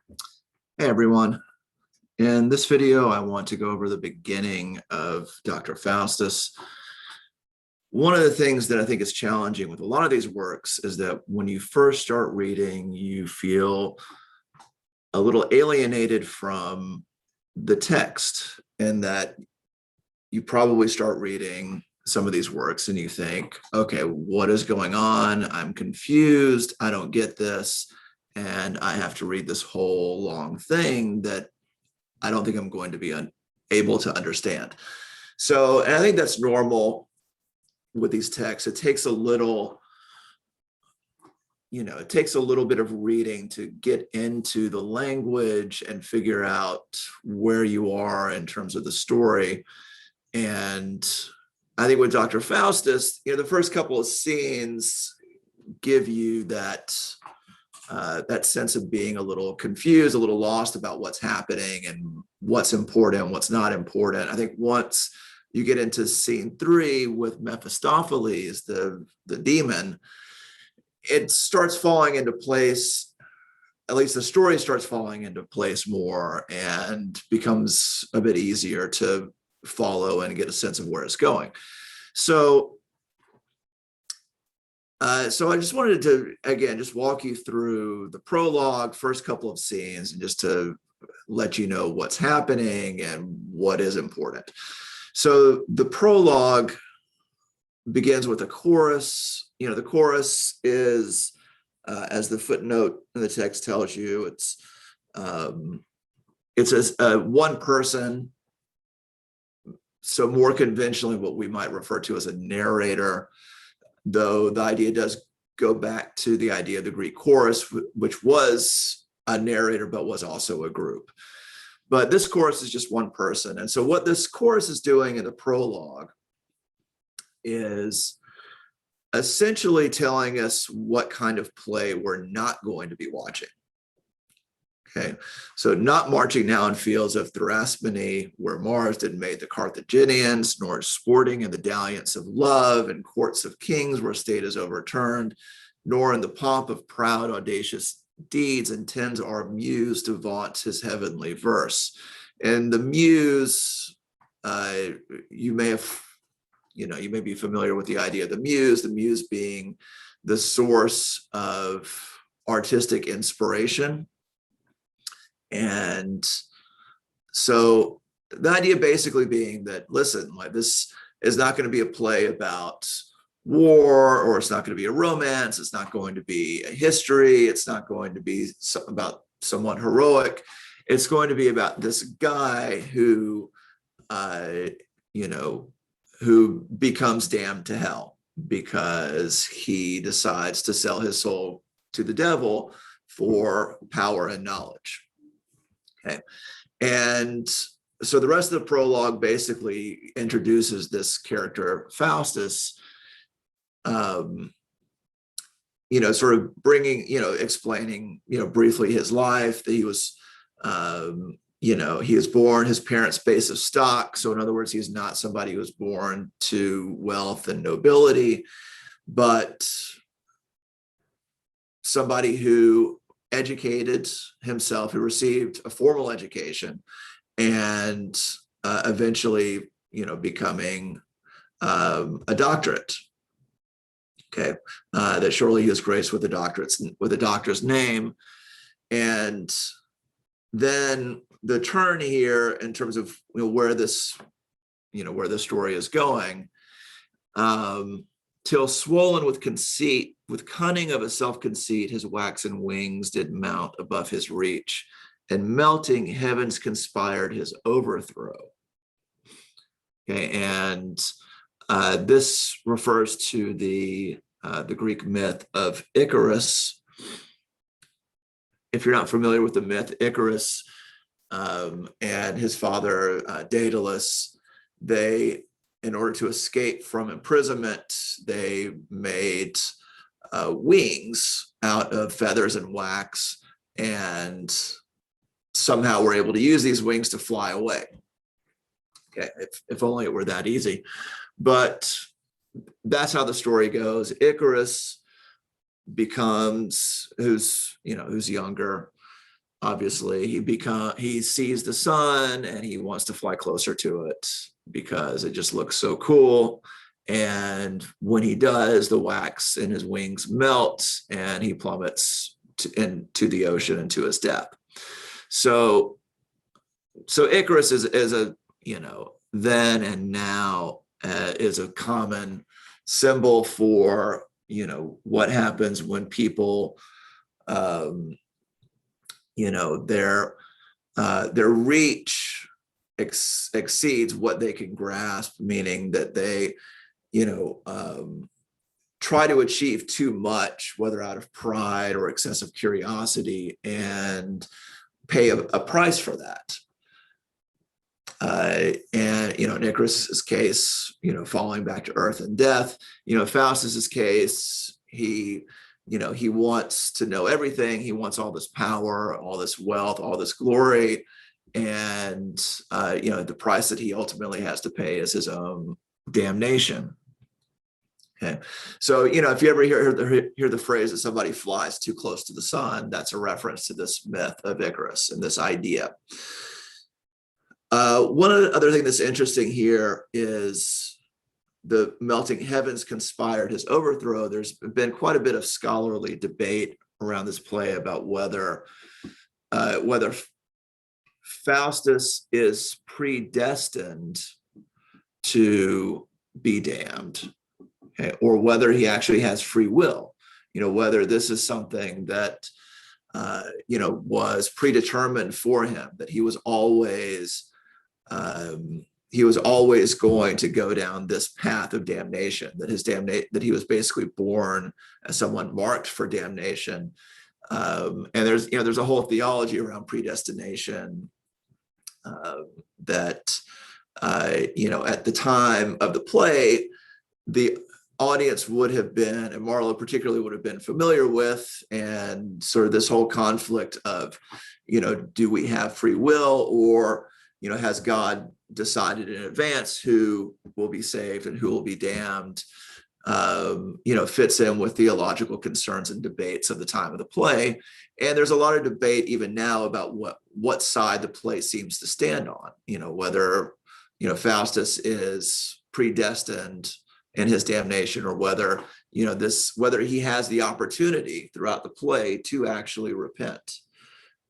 Hey everyone. In this video, I want to go over the beginning of Dr. Faustus. One of the things that I think is challenging with a lot of these works is that when you first start reading, you feel a little alienated from the text, and that you probably start reading some of these works and you think, okay, what is going on? I'm confused. I don't get this. And I have to read this whole long thing that I don't think I'm going to be able to understand. So, and I think that's normal with these texts. It takes a little, it takes a little bit of reading to get into the language and figure out where you are in terms of the story. And I think with Dr. Faustus, the first couple of scenes give you that sense of being a little confused, a little lost about what's happening and what's important, what's not important. I think once you get into scene 3 with Mephistopheles, the demon, it starts falling into place. At least the story starts falling into place more and becomes a bit easier to follow and get a sense of where it's going. So I just wanted to, again, just walk you through the prologue, first couple of scenes, and just to let you know what's happening and what is important. So the prologue begins with a chorus. The chorus is, as the footnote in the text tells you, it's a one person. So more conventionally, what we might refer to as a narrator, though the idea does go back to the idea of the Greek chorus, which was a narrator, but was also a group. But this chorus is just one person. And so what this chorus is doing in the prologue is essentially telling us what kind of play we're not going to be watching. Okay, so not marching now in fields of Thrasimene, where Mars did made the Carthaginians, nor sporting in the dalliance of love and courts of kings where state is overturned, nor in the pomp of proud, audacious deeds intends our muse to vaunt his heavenly verse. And the muse, you may be familiar with the idea of the muse being the source of artistic inspiration. And so the idea basically being that, listen, like, this is not going to be a play about war, or it's not going to be a romance. It's not going to be a history. It's not going to be about someone heroic. It's going to be about this guy who, who becomes damned to hell because he decides to sell his soul to the devil for power and knowledge. Okay. And so the rest of the prologue basically introduces this character, Faustus, sort of bringing, explaining, briefly his life, that he was, he was born, his parents' base of stock. So in other words, he's not somebody who was born to wealth and nobility, but somebody who educated himself, who received a formal education, and eventually, becoming a doctorate. Okay, that shortly he was graced with a doctor's name. And then the turn here in terms of where this story is going, till swollen with conceit, with cunning of a self-conceit, his waxen wings did mount above his reach, and melting heavens conspired his overthrow. Okay, and this refers to the Greek myth of Icarus. If you're not familiar with the myth, Icarus and his father Daedalus, in order to escape from imprisonment, they made wings out of feathers and wax, and somehow were able to use these wings to fly away. Okay, if only it were that easy. But that's how the story goes. Icarus becomes, who's younger, obviously he sees the sun and he wants to fly closer to it because it just looks so cool. And when he does, the wax in his wings melts and he plummets into the ocean and to his death. So Icarus is a, then and now is a common symbol for, what happens when people, their reach exceeds what they can grasp, meaning that they, try to achieve too much, whether out of pride or excessive curiosity, and pay a price for that. And in Icarus's case, falling back to earth and death. Faustus's case, he wants to know everything. He wants all this power, all this wealth, all this glory, and the price that he ultimately has to pay is his own damnation. Okay, so if you ever hear the phrase that somebody flies too close to the sun, that's a reference to this myth of Icarus and this idea. One other thing that's interesting here is the melting heavens conspired his overthrow. There's been quite a bit of scholarly debate around this play about whether Faustus is predestined to be damned, okay, or whether he actually has free will. Whether this is something that was predetermined for him, that he was always going to go down this path of damnation, that he was basically born as someone marked for damnation. And there's a whole theology around predestination that at the time of the play, the audience would have been, and Marlowe particularly would have been familiar with, and sort of this whole conflict of, do we have free will, or has God decided in advance who will be saved and who will be damned, fits in with theological concerns and debates of the time of the play. And there's a lot of debate even now about what side the play seems to stand on, whether, Faustus is predestined in his damnation, or whether, whether he has the opportunity throughout the play to actually repent.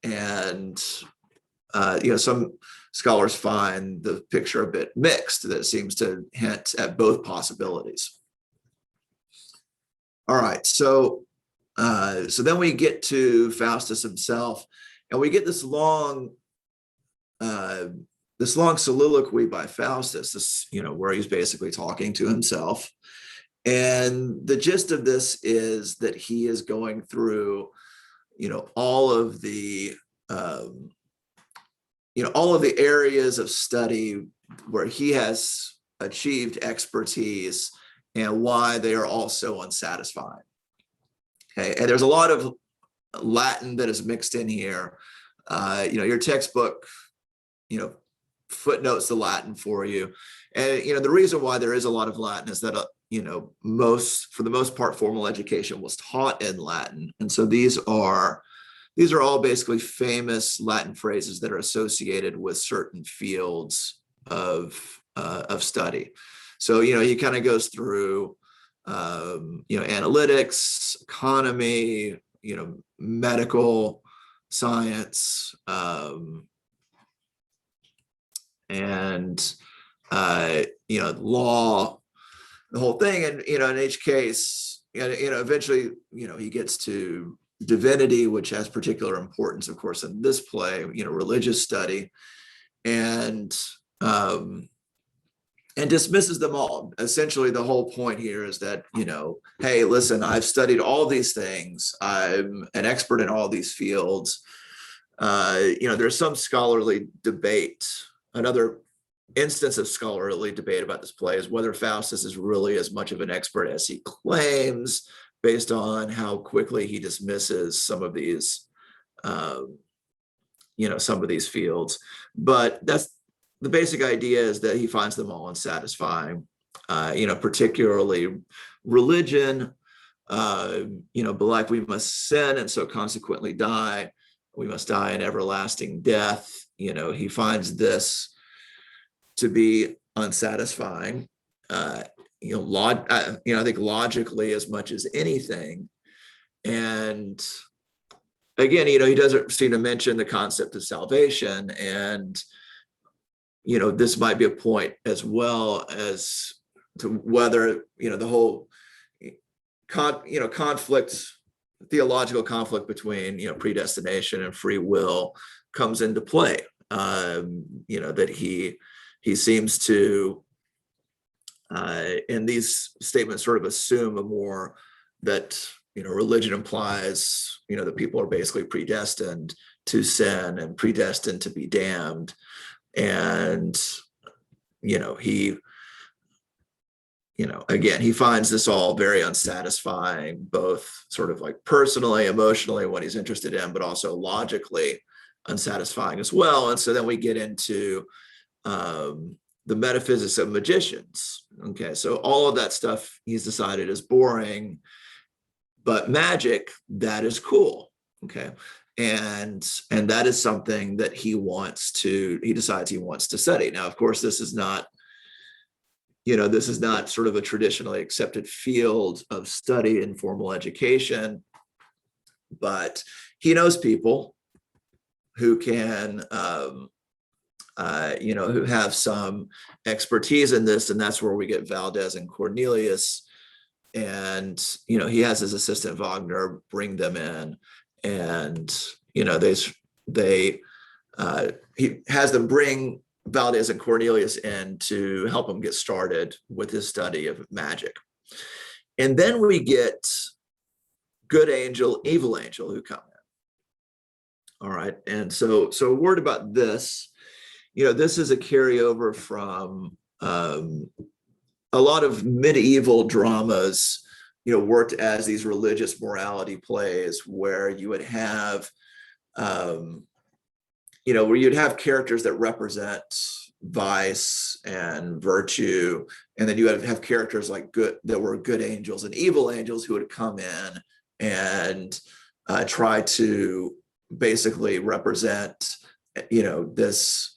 And, some scholars find the picture a bit mixed, that seems to hint at both possibilities. All right, so then we get to Faustus himself, and we get this long soliloquy by Faustus, where he's basically talking to himself. And the gist of this is that he is going through, all of the areas of study where he has achieved expertise and why they are all so unsatisfying. Okay, and there's a lot of Latin that is mixed in here. Your textbook, footnotes the Latin for you. And, the reason why there is a lot of Latin is that, for the most part, formal education was taught in Latin. And so these are all basically famous Latin phrases that are associated with certain fields of study. So, he kind of goes through, analytics, economy, medical science, and law, the whole thing. And in each case, eventually he gets to divinity, which has particular importance, of course, in this play, religious study, and dismisses them all. Essentially, the whole point here is that, hey, listen, I've studied all these things, I'm an expert in all these fields. There's some scholarly debate. Another instance of scholarly debate about this play is whether Faustus is really as much of an expert as he claims, based on how quickly he dismisses some of these, fields. But that's the basic idea, is that he finds them all unsatisfying, particularly religion, belike we must sin and so consequently die, we must die an everlasting death. He finds this to be unsatisfying. I think logically as much as anything. And again, he doesn't seem to mention the concept of salvation. And, this might be a point as well as to whether, the whole theological conflict between, predestination and free will comes into play. That he seems to, in these statements, sort of assume a more that, religion implies, that people are basically predestined to sin and predestined to be damned. And, he finds this all very unsatisfying, both sort of like personally, emotionally, what he's interested in, but also logically unsatisfying as well. And so then we get into the metaphysics of magicians. Okay, so all of that stuff he's decided is boring, but magic, that is cool. Okay, and that is something that he decides he wants to study. Now, of course, this is not sort of a traditionally accepted field of study in formal education, but he knows people who can who have some expertise in this, and that's where we get Valdez and Cornelius. And he has his assistant Wagner bring them in, and he has them bring Valdez and Cornelius in to help him get started with his study of magic. And then we get good angel, evil angel who come in. All right, and so a word about this. This is a carryover from a lot of medieval dramas, worked as these religious morality plays where you would have, where you'd have characters that represent vice and virtue, and then you would have characters like that were good angels and evil angels who would come in and try to basically represent, this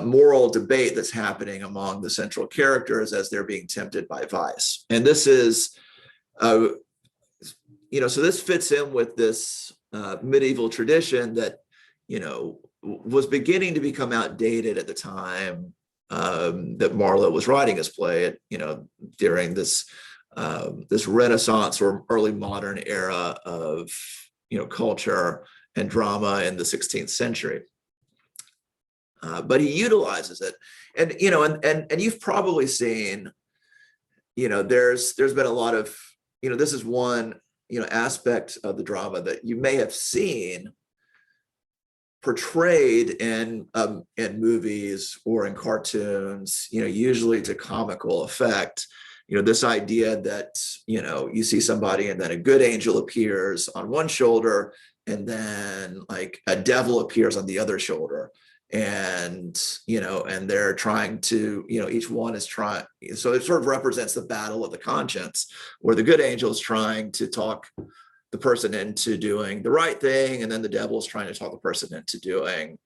moral debate that's happening among the central characters as they're being tempted by vice. And this is, so this fits in with this medieval tradition that, was beginning to become outdated at the time that Marlowe was writing his play, during this Renaissance or early modern era of, culture and drama in the 16th century. But he utilizes it, and and you've probably seen, there's been a lot of, this is one aspect of the drama that you may have seen portrayed in movies or in cartoons, usually to comical effect. This idea that you see somebody and then a good angel appears on one shoulder, and then like a devil appears on the other shoulder. And and they're trying to, each one is trying, so it sort of represents the battle of the conscience, where the good angel is trying to talk the person into doing the right thing, and then the devil is trying to talk the person into doing,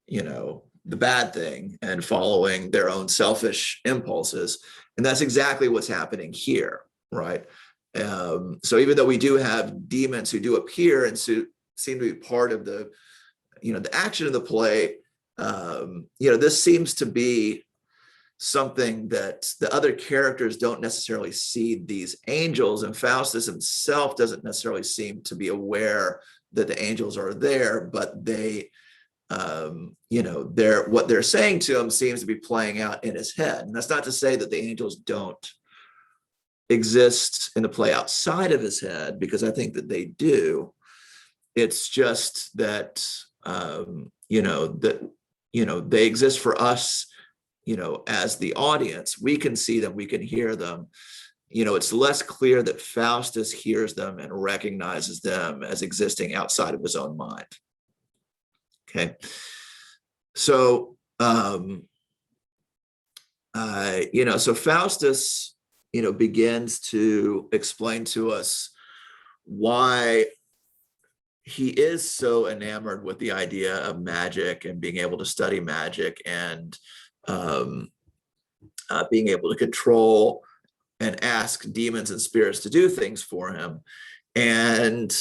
the bad thing and following their own selfish impulses. And that's exactly what's happening here, right? So even though we do have demons who do appear and seem to be part of the, the action of the play, this seems to be something that the other characters don't necessarily see these angels, and Faustus himself doesn't necessarily seem to be aware that the angels are there, but they, what they're saying to him seems to be playing out in his head. And that's not to say that the angels don't exist in the play outside of his head, because I think that they do. It's just that, they exist for us, as the audience. We can see them, we can hear them. It's less clear that Faustus hears them and recognizes them as existing outside of his own mind. Okay. So, so Faustus, begins to explain to us why, he is so enamored with the idea of magic and being able to study magic and um, being able to control and ask demons and spirits to do things for him. And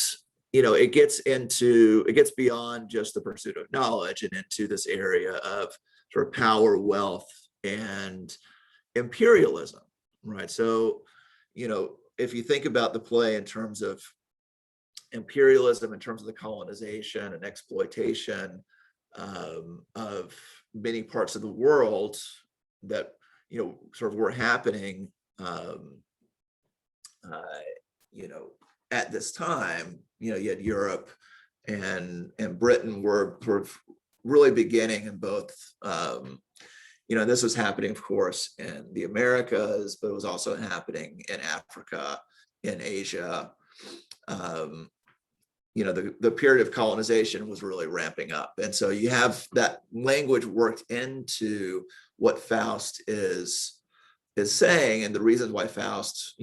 it gets beyond just the pursuit of knowledge and into this area of sort of power, wealth, and imperialism, right? So, if you think about the play in terms of imperialism, in terms of the colonization and exploitation of many parts of the world that sort of were happening uh, at this time, you had Europe and Britain were sort of really beginning in both. This was happening, of course, in the Americas, but it was also happening in Africa, in Asia. The period of colonization was really ramping up. And so you have that language worked into what Faust is saying, and the reasons why Faust,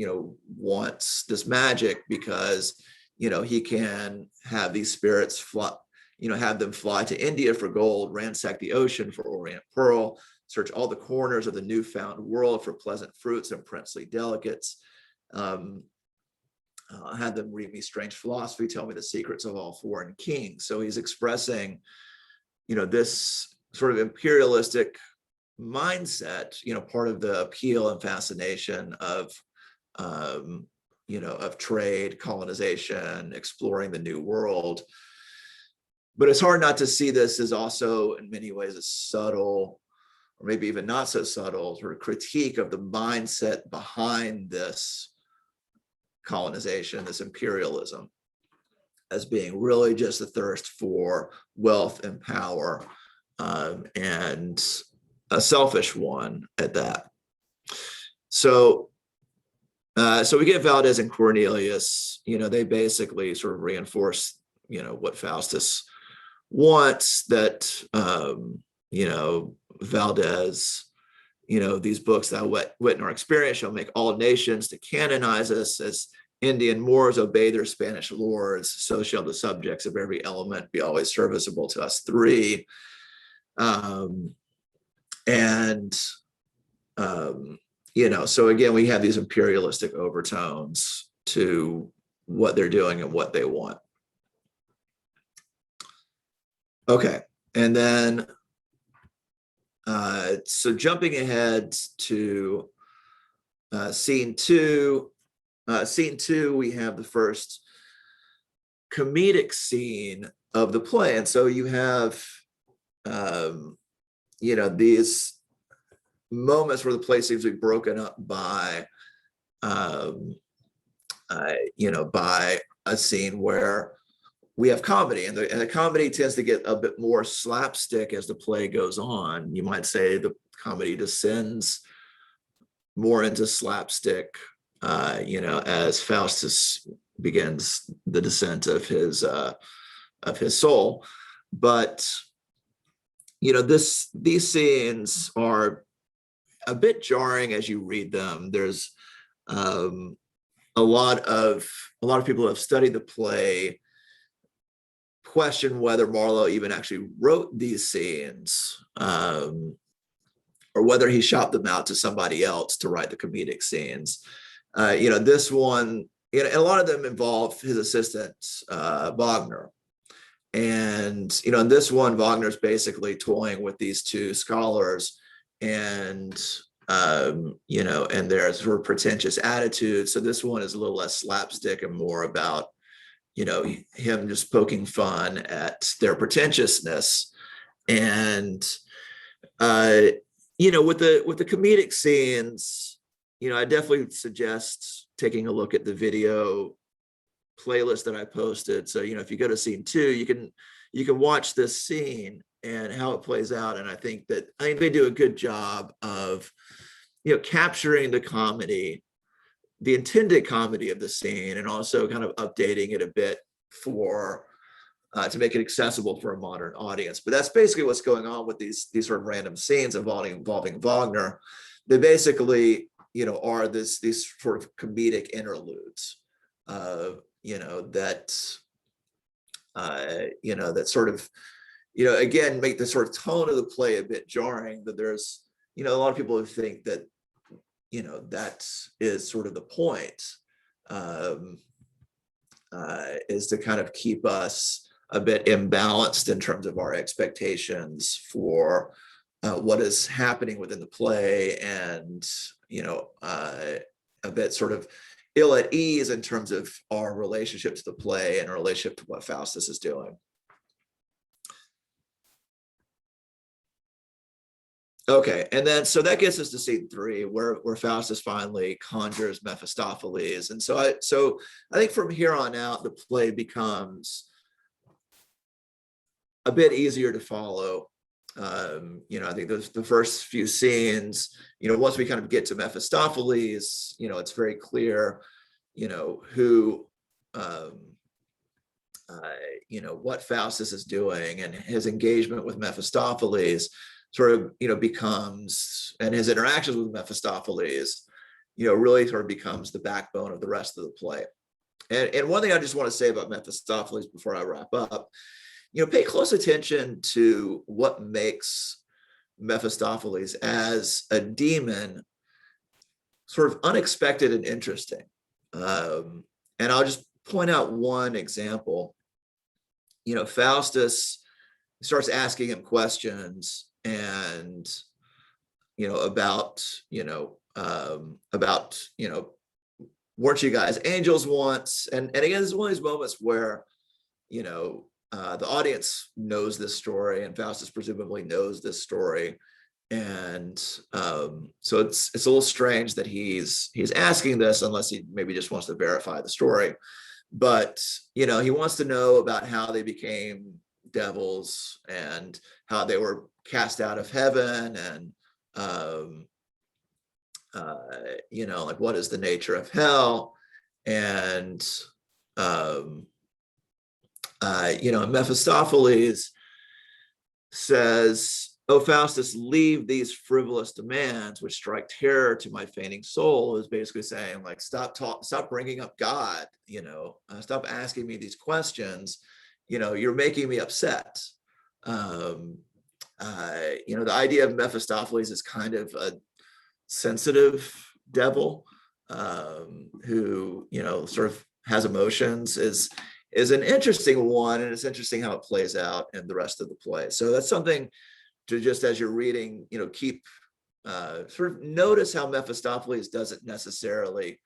wants this magic, because, he can have these spirits fly, have them fly to India for gold, ransack the ocean for orient pearl, search all the corners of the newfound world for pleasant fruits and princely delicates. Had them read me strange philosophy, tell me the secrets of all foreign kings. So he's expressing, this sort of imperialistic mindset, part of the appeal and fascination of, of trade, colonization, exploring the new world. But it's hard not to see this as also, in many ways, a subtle, or maybe even not so subtle, sort of critique of the mindset behind this colonization, this imperialism, as being really just a thirst for wealth and power, and a selfish one at that. So we get Valdez and Cornelius. They basically sort of reinforce, what Faustus wants, that Valdez, these books that wit in our experience shall make all nations to canonize us. As Indian Moors obey their Spanish lords, so shall the subjects of every element be always serviceable to us three. So again, we have these imperialistic overtones to what they're doing and what they want. Okay, and then so jumping ahead to scene two. Scene two, we have the first comedic scene of the play, and so you have these moments where the play seems to be broken up by by a scene where we have comedy, and the comedy tends to get a bit more slapstick as the play goes on. You might say the comedy descends more into slapstick, as Faustus begins the descent of his soul. But these scenes are a bit jarring as you read them. There's a lot of people who have studied the play question whether Marlowe even actually wrote these scenes, or whether he shopped them out to somebody else to write the comedic scenes. This one, and a lot of them involve his assistant, Wagner. And, in this one, Wagner's basically toying with these two scholars and, and their sort of pretentious attitude. So this one is a little less slapstick and more about, him just poking fun at their pretentiousness. And, with the comedic scenes, I definitely suggest taking a look at the video playlist that I posted. So, if you go to scene two, you can watch this scene and how it plays out. And I think they do a good job of, capturing the comedy, the intended comedy of the scene, and also kind of updating it a bit for to make it accessible for a modern audience. But that's basically what's going on with these sort of random scenes involving Wagner. They basically, are these sort of comedic interludes, that that sort of, again, make the sort of tone of the play a bit jarring, that there's, a lot of people who think that, that is sort of the point, is to kind of keep us a bit imbalanced in terms of our expectations for what is happening within the play, and, a bit sort of ill at ease in terms of our relationship to the play and our relationship to what Faustus is doing. Okay, and then so that gets us to scene 3, where Faustus finally conjures Mephistopheles, and so I think from here on out the play becomes a bit easier to follow. I think the first few scenes, once we kind of get to Mephistopheles, it's very clear, who, what Faustus is doing, and his engagement with Mephistopheles sort of, becomes, and his interactions with Mephistopheles, really sort of becomes the backbone of the rest of the play. And one thing I just want to say about Mephistopheles before I wrap up, pay close attention to what makes Mephistopheles as a demon sort of unexpected and interesting. And I'll just point out one example. Faustus starts asking him questions, and about weren't you guys angels once? And again, this is one of these moments where the audience knows this story, and Faustus presumably knows this story, and so it's a little strange that he's asking this, unless he maybe just wants to verify the story. But he wants to know about how they became devils, and how they were cast out of heaven, and like, what is the nature of hell, and Mephistopheles says, "Oh, Faustus, leave these frivolous demands which strike terror to my fainting soul," is basically saying, like, stop bringing up God, stop asking me these questions, you're making me upset. The idea of Mephistopheles is kind of a sensitive devil, who, sort of has emotions, is an interesting one, and it's interesting how it plays out in the rest of the play. So that's something to, just as you're reading, keep, sort of notice how Mephistopheles doesn't necessarily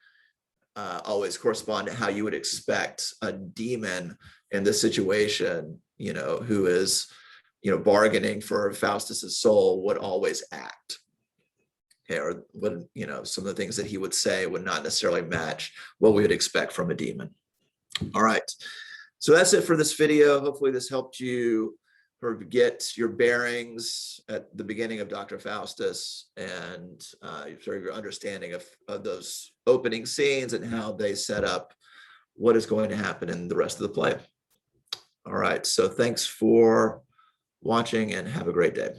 always correspond to how you would expect a demon in this situation, who is, bargaining for Faustus's soul, would always act. Okay, or would, some of the things that he would say would not necessarily match what we would expect from a demon. All right, so that's it for this video. Hopefully this helped you sort of get your bearings at the beginning of Dr. Faustus, and sort of your understanding of those opening scenes and how they set up what is going to happen in the rest of the play. All right, so thanks for watching, and have a great day.